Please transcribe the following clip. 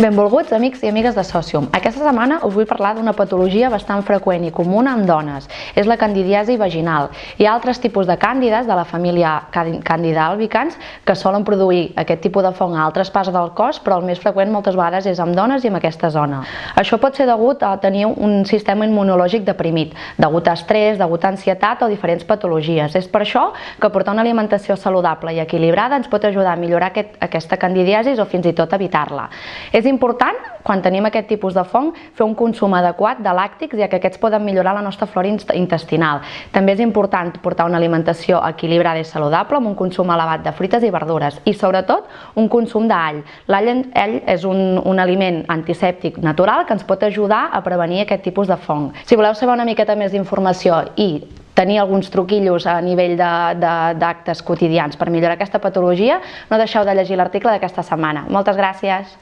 Benvolguts amics i amigues de Socium. Aquesta setmana us vull parlar d'una patologia bastant freqüent i comuna en dones. És la candidiasi vaginal. Hi ha altres tipus de càndides de la família Candida albicans que solen produir aquest tipus de fong a altres parts del cos, però el més freqüent moltes vegades és en dones i en aquesta zona. Això pot ser degut a tenir un sistema immunològic deprimit, degut a estrès, degut a ansietat o diferents patologies. És per això que portar una alimentació saludable i equilibrada ens pot ajudar a millorar aquesta candidiasi o fins i tot evitar-la. És important, quan tenim aquest tipus de fong, fer un consum adequat de làctics, ja que aquests poden millorar la nostra flora intestinal. També és important portar una alimentació equilibrada i saludable, amb un consum elevat de fruites i verdures i, sobretot, un consum d'all. L'all és un aliment antisèptic natural que ens pot ajudar a prevenir aquest tipus de fong. Si voleu saber una miqueta més d'informació i tenir alguns truquillos a nivell d'actes quotidians per millorar aquesta patologia, no deixeu de llegir l'article d'aquesta setmana. Moltes gràcies!